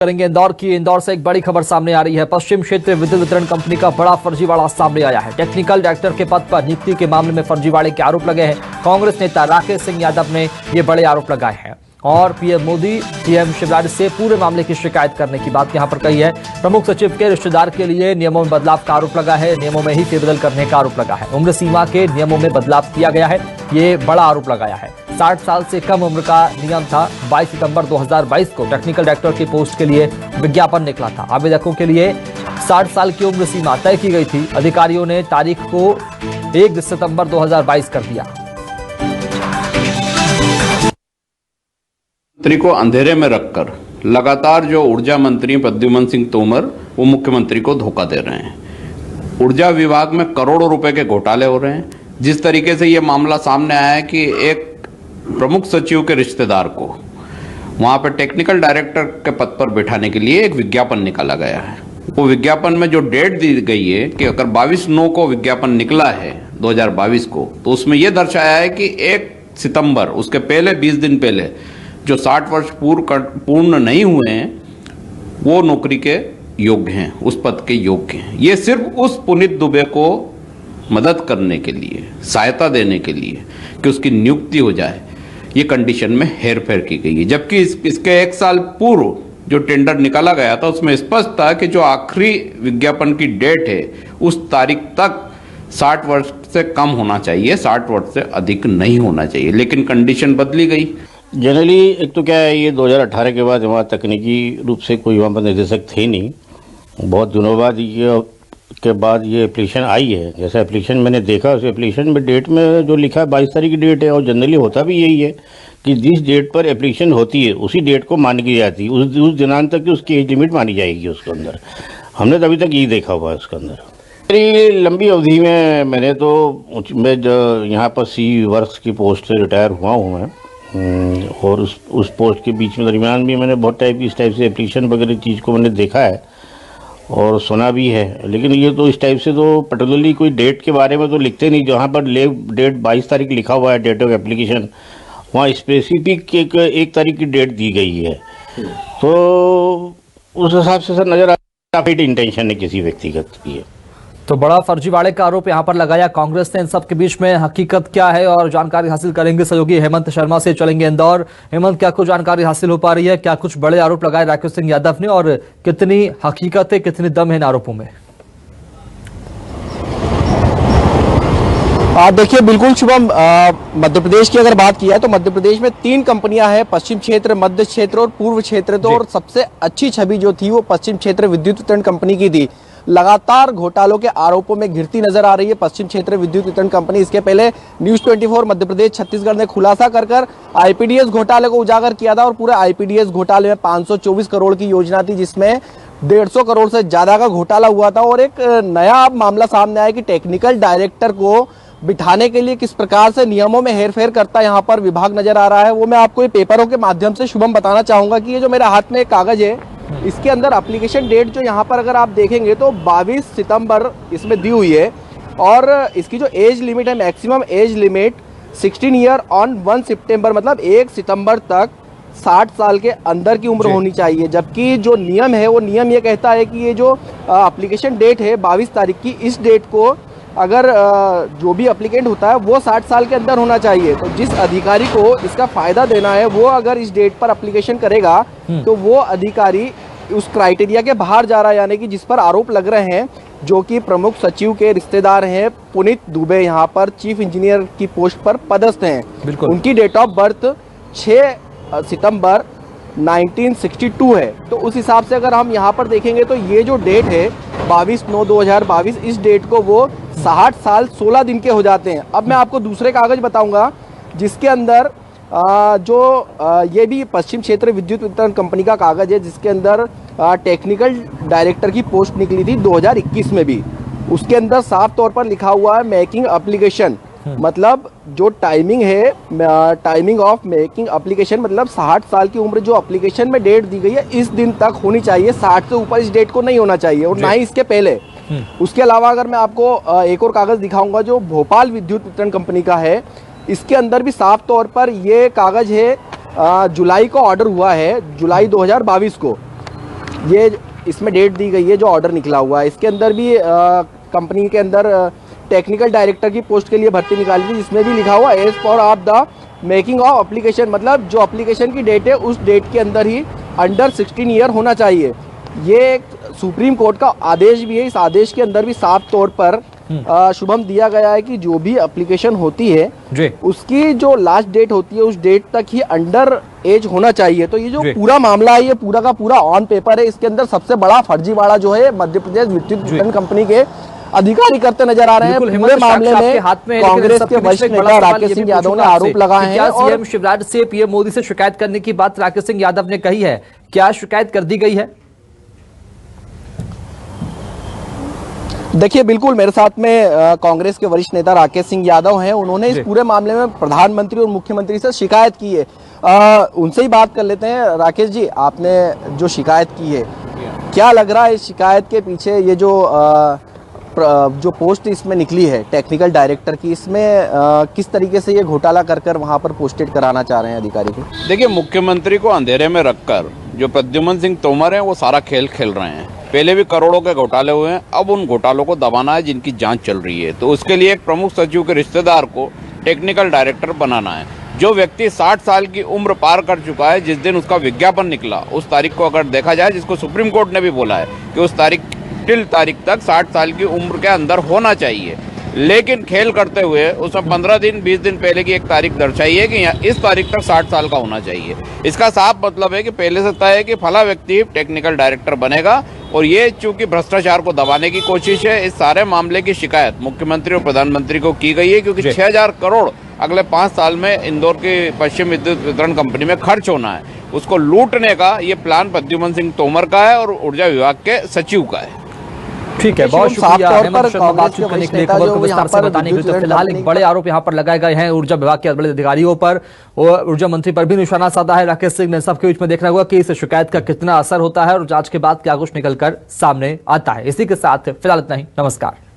करेंगे इंदौर की। इंदौर से एक बड़ी खबर सामने आ रही है। पश्चिम क्षेत्र विद्युत वितरण कंपनी का बड़ा फर्जीवाड़ा सामने आया है। टेक्निकल डायरेक्टर के पद पर नियुक्ति के मामले में फर्जीवाड़े के आरोप लगे हैं। कांग्रेस नेता राकेश सिंह यादव ने ये बड़े आरोप लगाए हैं और पीएम मोदी सीएम शिवराज से पूरे मामले की शिकायत करने की बात यहां पर कही है। प्रमुख सचिव के रिश्तेदार के लिए नियमों में बदलाव का आरोप लगा है। नियमों में ही फेरबदल करने का आरोप लगा है। उम्र सीमा के नियमों में बदलाव किया गया है, ये बड़ा आरोप लगाया है। 60 साल से कम उम्र का नियम था। 22 सितंबर 2022 को टेक्निकल डायरेक्टर की पोस्ट के लिए विज्ञापन निकला था। आवेदकों के लिए 60 साल की उम्र सीमा तय की गई थी। अधिकारियों ने तारीख को 1 सितंबर 2022 कर दिया। मंत्री को अंधेरे में रखकर लगातार जो ऊर्जा मंत्री प्रद्युमन सिंह तोमर वो मुख्यमंत्री को धोखा दे रहे हैं। ऊर्जा विभाग में करोड़ों रुपए के घोटाले हो रहे हैं। जिस तरीके से ये मामला सामने आया है कि एक प्रमुख सचिव के रिश्तेदार को वहां पर टेक्निकल डायरेक्टर के पद पर बैठाने के लिए एक विज्ञापन निकाला गया है। वो विज्ञापन में जो डेट दी गई है कि अगर 22/9 को विज्ञापन निकला है 2022 को, तो उसमें यह दर्शाया है कि 1 सितंबर उसके पहले 20 दिन पहले जो 60 वर्ष पूर्ण नहीं हुए हैं वो नौकरी के योग्य हैं, उस पद के योग्य हैं। ये सिर्फ उस पुनीत दुबे को मदद करने के लिए, सहायता देने के लिए कि उसकी नियुक्ति हो जाए, ये कंडीशन में हेरफेर की गई है। जबकि इसके 1 साल पूर्व जो टेंडर निकाला गया था उसमें स्पष्ट था कि जो आखिरी विज्ञापन की डेट है उस तारीख तक 60 वर्ष से कम होना चाहिए, 60 वर्ष से अधिक नहीं होना चाहिए, लेकिन कंडीशन बदली गई। जनरली एक तो क्या है, ये 2018 के बाद वहाँ तकनीकी रूप से कोई वहाँ पर निर्देशक थे नहीं। बहुत दिनों बाद ये एप्लीकेशन आई है। जैसे एप्लीकेशन मैंने देखा, उस एप्लीकेशन में डेट में जो लिखा है 22 तारीख की डेट है, और जनरली होता भी यही है कि जिस डेट पर एप्लीकेशन होती है उसी डेट को मान की जाती है, उस दिनांक तक की उसकी एज लिमिट मानी जाएगी उसके अंदर। हमने तो अभी तक यही देखा हुआ है उसके अंदर। मेरी लंबी अवधि में मैं यहाँ पर सी वर्क्स की पोस्ट से रिटायर हुआ हूँ मैं, और उस पोस्ट के बीच में दरमियान भी मैंने बहुत इस टाइप से एप्लीकेशन वगैरह चीज़ को मैंने देखा है और सुना भी है। लेकिन ये तो इस टाइप से तो पर्टिकुलरली कोई डेट के बारे में तो लिखते नहीं। जहाँ पर डेट 22 तारीख लिखा हुआ है डेट ऑफ एप्लीकेशन, वहाँ स्पेसिफिक एक तारीख की डेट दी गई है। तो उस हिसाब से सर नज़र आता है इंटेंशन है किसी व्यक्तिगत की है। तो बड़ा फर्जीवाड़े का आरोप यहां पर लगाया कांग्रेस ने। इन सब के बीच में हकीकत क्या है और जानकारी हासिल करेंगे सहयोगी हेमंत शर्मा से। चलेंगे इंदौर। हेमंत, क्या कुछ जानकारी हासिल हो पा रही है? क्या कुछ बड़े आरोप लगाए राकेश सिंह यादव ने और कितनी हकीकत है, कितनी दम है इन आरोपों में? देखिए बिल्कुल शुभम, मध्य प्रदेश की अगर बात की है तो मध्य प्रदेश में 3 कंपनियां हैं, पश्चिम क्षेत्र, मध्य क्षेत्र और पूर्व क्षेत्र। तो और सबसे अच्छी छवि जो थी वो पश्चिम क्षेत्र विद्युत वितरण कंपनी की थी। लगातार घोटालों के आरोपों में घिरती नजर आ रही है पश्चिम क्षेत्र विद्युत वितरण कंपनी। इसके पहले न्यूज़ 24 मध्य प्रदेश छत्तीसगढ़ ने खुलासा कर आईपीडीएस घोटाले को उजागर किया था। और पूरे आईपीडीएस घोटाले में 524 करोड़ की योजना थी, जिसमें 150 करोड़ से ज्यादा का घोटाला हुआ था। और एक नया मामला सामने आया कि टेक्निकल डायरेक्टर को बिठाने के लिए किस प्रकार से नियमों में हेरफेर करता यहाँ पर विभाग नजर आ रहा है। वो मैं आपको ये पेपरों के माध्यम से शुभम बताना चाहूंगा कि ये जो मेरे हाथ में एक कागज है, इसके अंदर एप्लीकेशन डेट जो यहाँ पर अगर आप देखेंगे तो 22 सितंबर इसमें दी हुई है। और इसकी जो एज लिमिट है, maximum age limit 16 year on 1 सितंबर, मतलब 1 सितंबर तक 60 साल के अंदर की उम्र होनी चाहिए। जबकि जो नियम है वो नियम ये कहता है कि ये जो एप्लीकेशन डेट है 22 तारीख की, इस डेट को अगर जो भी एप्लीकेंट होता है वो 60 साल के अंदर होना चाहिए। तो जिस अधिकारी को इसका फायदा देना है वो अगर इस डेट पर एप्लीकेशन करेगा तो वो अधिकारी उस क्राइटेरिया के बाहर जा रहा है। यानी कि जिस पर आरोप लग रहे हैं, जो कि प्रमुख सचिव के रिश्तेदार हैं पुनीत दुबे, यहाँ पर चीफ इंजीनियर की पोस्ट पर पदस्थ हैं, उनकी डेट ऑफ बर्थ 6 सितंबर 1962 है। तो उस हिसाब से अगर हम यहाँ पर देखेंगे तो ये जो डेट है 22/9/2022, इस डेट को वो 60 साल 16 दिन के हो जाते हैं। अब मैं आपको दूसरे कागज बताऊंगा जिसके अंदर ये भी पश्चिम क्षेत्र विद्युत वितरण कंपनी का कागज है, जिसके अंदर टेक्निकल डायरेक्टर की पोस्ट निकली थी 2021 में भी। उसके अंदर साफ तौर पर लिखा हुआ है मेकिंग एप्लीकेशन, मतलब जो टाइमिंग है, टाइमिंग ऑफ मेकिंग एप्लीकेशन, मतलब 60 साल की उम्र जो एप्लीकेशन में डेट दी गई है इस दिन तक होनी चाहिए। 60 से ऊपर इस डेट को नहीं होना चाहिए और ना ही इसके पहले। उसके अलावा अगर मैं आपको एक और कागज दिखाऊंगा जो भोपाल विद्युत वितरण कंपनी का है, इसके अंदर भी साफ तौर पर ये कागज है, जुलाई को ऑर्डर हुआ है, जुलाई 2022 को। ये इसमें डेट दी गई है जो ऑर्डर निकला हुआ है, इसके अंदर भी कंपनी के अंदर टेक्निकल डायरेक्टर की पोस्ट के लिए भर्ती निकाली थी, जिसमें भी लिखा हुआ as for of the making of application, मतलब जो एप्लीकेशन की डेट है उस डेट के अंदर ही अंडर 16 ईयर होना चाहिए। ये सुप्रीम कोर्ट का आदेश भी है, इस आदेश के अंदर भी साफ तौर पर शुभम दिया गया है कि जो भी एप्लीकेशन होती है उसकी जो लास्ट डेट होती है उस डेट तक ही अंडर एज होना चाहिए। तो ये जो पूरा मामला है ये पूरा का पूरा ऑन पेपर है। इसके अंदर सबसे बड़ा फर्जीवाड़ा जो है मध्य प्रदेश विद्युत वितरण कंपनी के अधिकारी करते नजर आ रहे हैं। पूरे मामले में कांग्रेस के वरिष्ठ नेता राकेश सिंह यादव ने आरोप लगाए हैं और सीएम शिवराज से पीएम मोदी से शिकायत करने की बात राकेश सिंह यादव ने कही है, क्या शिकायत कर दी गई है? देखिए, बिल्कुल मेरे साथ में कांग्रेस के वरिष्ठ नेता राकेश सिंह यादव हैं। उन्होंने इस पूरे मामले में प्रधानमंत्री और मुख्यमंत्री से शिकायत की है। उनसे ही बात कर लेते हैं। राकेश जी, आपने जो शिकायत की है, क्या लग रहा है इस शिकायत के पीछे? ये जो पोस्ट इसमें निकली है टेक्निकल डायरेक्टर की, इसमें किस तरीके से ये घोटाला कर वहां पर पोस्टेड कराना चाह रहे हैं अधिकारी को? देखिए, मुख्यमंत्री को अंधेरे में रखकर जो प्रद्युमन सिंह तोमर हैं वो सारा खेल खेल रहे हैं। पहले भी करोड़ों के घोटाले हुए हैं, अब उन घोटालों को दबाना है जिनकी जांच चल रही है। तो उसके लिए एक प्रमुख सचिव के रिश्तेदार को टेक्निकल डायरेक्टर बनाना है। जो व्यक्ति 60 साल की उम्र पार कर चुका है, जिस दिन उसका विज्ञापन निकला उस तारीख को अगर देखा जाए, जिसको सुप्रीम कोर्ट ने भी बोला है कि उस तारीख तक 60 साल की उम्र के अंदर होना चाहिए, लेकिन खेल करते हुए उसमें 15 दिन 20 दिन पहले की एक तारीख दर्शाई है कि इस तारीख तक 60 साल का होना चाहिए। इसका साफ मतलब है कि पहले से तय है कि फला व्यक्ति टेक्निकल डायरेक्टर बनेगा, और ये चूंकि भ्रष्टाचार को दबाने की कोशिश है। इस सारे मामले की शिकायत मुख्यमंत्री और प्रधानमंत्री को की गई है, क्योंकि 6000 करोड़ अगले 5 साल में इंदौर की पश्चिम विद्युत वितरण कंपनी में खर्च होना है। उसको लूटने का ये प्लान प्रद्युमन सिंह तोमर का है और ऊर्जा विभाग के सचिव का है। ठीक है, बहुत शुक्रिया हेमंत शर्मा बातचीत करने के लिए, खबर को विस्तार से बताने के लिए। तो फिलहाल एक बड़े आरोप यहां पर लगाए गए हैं ऊर्जा विभाग के बड़े अधिकारियों पर, और ऊर्जा मंत्री पर भी निशाना साधा है राकेश सिंह ने। सबके बीच में देखना होगा कि इस शिकायत का कितना असर होता है और जांच के बाद क्या कुछ निकलकर सामने आता है। इसी के साथ फिलहाल इतना ही, नमस्कार।